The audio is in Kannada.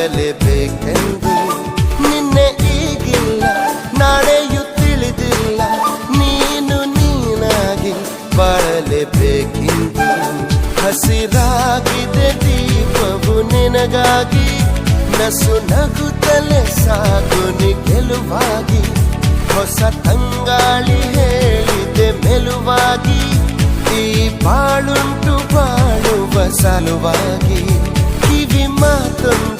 ಬಾಳಲೇಬೇಕೆಂದು. ನಿನ್ನೆ ಈಗಿಲ್ಲ, ನಾಳೆಯೂ ತಿಳಿದಿಲ್ಲ, ನೀನು ನೀನಾಗಿ ಬಾಳಲೇಬೇಕೆಂದು. ಹಸಿರಾಗಿದೆ ದೀಪವು ನಿನಗಾಗಿ, ನಸು ನಗುತ್ತಲೇ ಸಾಗು ನಿ ಗೆಲುವಾಗಿ. ಹೊಸ ತಂಗಾಳಿ ಹೇಳಿದೆ ಮೆಲುವಾಗಿ, ಈ ಬಾಳುಂಟು ಬಾಳುವ ಸಲುವಾಗಿ. ಕಿವಿ ಮಾತೊಂದು